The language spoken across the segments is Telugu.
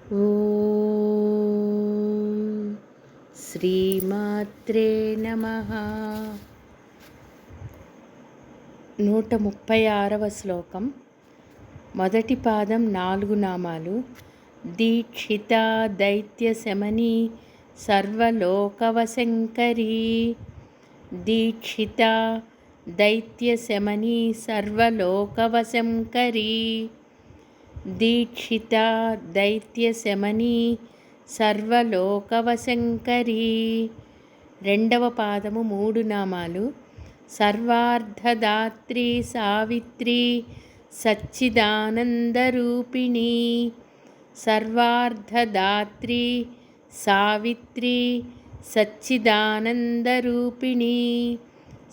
ఓం శ్రీమాత్రే నమః. 136వ శ్లోకం. మొదటి పాదం 4 నామాలు. దీక్షితా దైత్యశమనీ సర్వలోకవశంకరీ. దీక్షితా దైత్యశమనీ సర్వలోకవశంకరీ. దీక్షితా దైత్యశమనీ సర్వలోకవశంకరీ. రెండవ పాదము 3 నామాలు. సర్వార్థదాత్రీ సావిత్రీ సచ్చిదానందరూపిణీ. సర్వార్థదాత్రీ సావిత్రీ సచ్చిదానందరూపిణీ.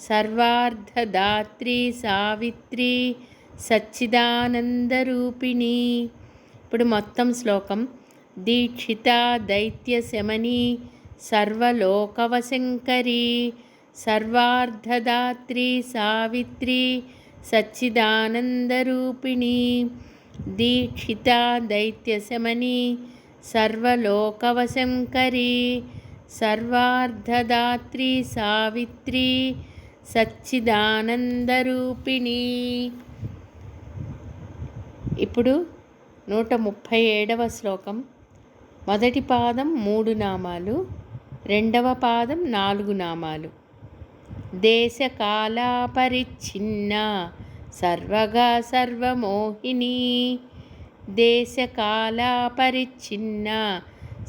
సర్వార్థదాత్రీ సావిత్రీ సచ్చిదానందరూపిణీ. ఇప్పుడు మొత్తం శ్లోకం. దీక్షితా దైత్యశమనీ సర్వలోకవశంకరీ. సర్వార్థదాత్రీ సావిత్రీ సచ్చిదానందరూపిణీ. దీక్షితా దైత్యశమనీ సర్వలోకవశంకరీ. సర్వార్థదాత్రీ సావిత్రీ సచ్చిదానందరూపిణీ. ఇప్పుడు 137వ శ్లోకం. మొదటి పాదం 3 నామాలు. రెండవ పాదం 4 నామాలు. దేశకాలాపరిచ్ఛిన్న సర్వగా సర్వమోహినీ. దేశకాలాపరిచ్ఛిన్న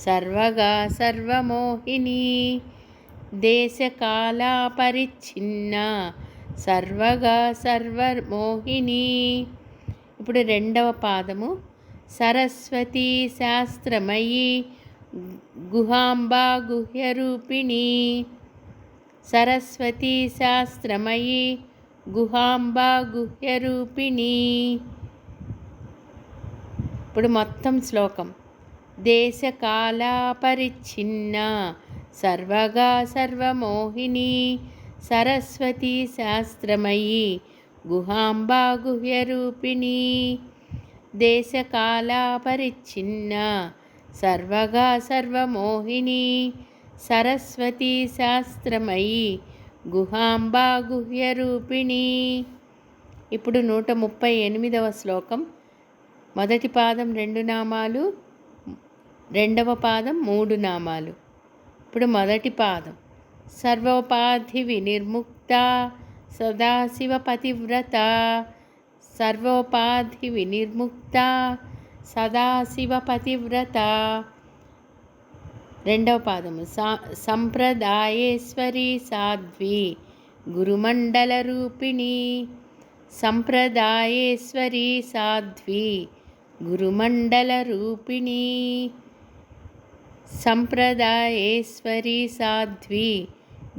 సర్వగా సర్వమోహినీ. దేశకాలాపరిచ్ఛిన్న సర్వగా సర్వమోహినీ. ఇప్పుడు రెండవ పాదము. సరస్వతీ శాస్త్రమయీ గుహాంబా గుహ్యరూపిణీ. సరస్వతీ శాస్త్రమయీ గుహాంబా గుహ్యరూపిణీ. ఇప్పుడు మొత్తం శ్లోకం. దేశకాలాపరిచ్ఛిన్న సర్వగా సర్వమోహినీ. సరస్వతీ శాస్త్రమయీ గుహాంబా గుహ్యరూపిణీ. దేశకాలాపరిచ్ఛిన్న సర్వగా సర్వమోహినీ. సరస్వతీ శాస్త్రమయీ గుహాంబా గుహ్యరూపిణీ. ఇప్పుడు 138వ శ్లోకం. మొదటి పాదం 2 నామాలు. రెండవ పాదం 3 నామాలు. ఇప్పుడు మొదటి పాదం. సర్వోపాధి వినిర్ముక్త సదాశివ పతివ్రత. సర్వోపాధి వినిర్ముక్త సదాశివ పతివ్రత. రెండవ పాదము. సంప్రదాయేశ్వరీ సాధ్వి గురుమండల రూపిణీ. సంప్రదాయేశ్వరీ సాధ్వి గురుమండల రూపిణీ. సంప్రదాయేశ్వరీ సాధ్వి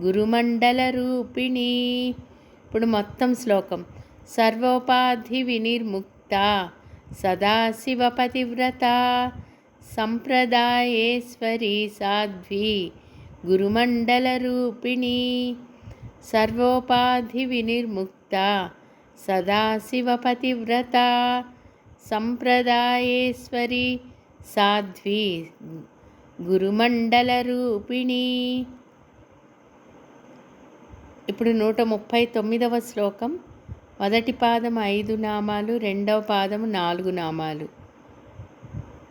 గురుమండల రూపిణీ. ఇప్పుడు మొత్తం శ్లోకం. సర్వోపాధి వినిర్ముక్త సదాశివ పతివ్రత. సంప్రదాయేశ్వరీ సాధ్వి గురుమండల రూపిణీ. సర్వోపాధి వినిర్ముక్త సదాశివ పతివ్రత. సంప్రదాయేశ్వరీ సాధ్వి గురుమండల రూపిణీ. ఇప్పుడు 139వ శ్లోకం. మొదటి పాదం 5 నామాలు. రెండవ పాదం 4 నామాలు.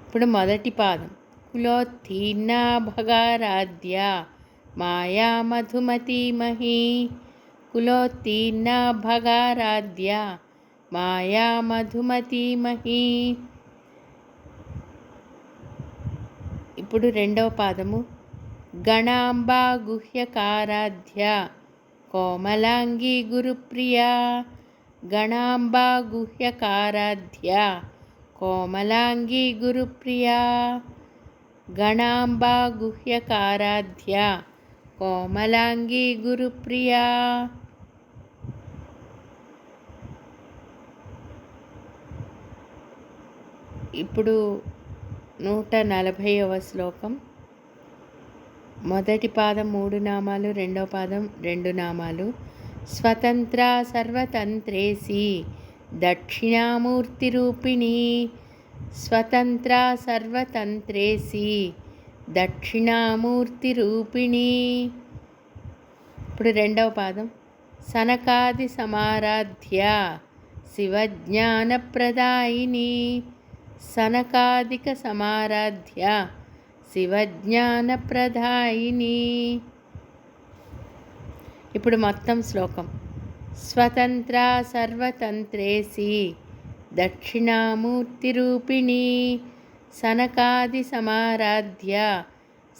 ఇప్పుడు మొదటి పాదం. కులోత్తీర్ణ భగారాధ్య మాయా మధుమతీమహీ. కులోత్తీర్ణ భగారాధ్య మాయా మధుమతీమహీ. ఇప్పుడు రెండవ పాదము. గణాంబా గుహ్యకారాధ్య కోమలాంగి గురుప్రియా. గణాంబా గుహ్యకారాధ్య కోమలాంగి గురుప్రియా. గణాంబా గుహ్యకారాధ్య కోమలాంగి గురుప్రియా. ఇప్పుడు 140వ శ్లోకం. మొదటి పాదం 3 నామాలు. రెండవ పాదం 2 నామాలు. స్వతంత్ర సర్వతంత్రేసి దక్షిణామూర్తిరూపిణీ. స్వతంత్రా సర్వతంత్రేసి దక్షిణామూర్తిరూపిణి. ఇప్పుడు రెండవ పాదం. సనకాది సమారాధ్య శివజ్ఞానప్రదాయిని. సనకాదిక సమారాధ్య శివజ్ఞానప్రదాయిని. ఇప్పుడు మొత్తం శ్లోకం. స్వతంత్రా సర్వతంత్రేసి దక్షిణామూర్తిరూపిణి. సనకాది సమారాధ్య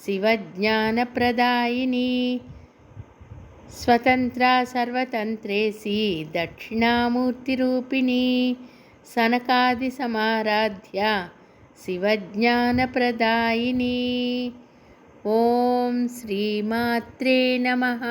శివజ్ఞానప్రదాయిని. స్వతంత్రా సర్వతంత్రేసి దక్షిణామూర్తిరూపిణి. సనకాది సమారాధ్య శివజ్ఞానప్రదాయిని. ఓం శ్రీమాత్రే నమః.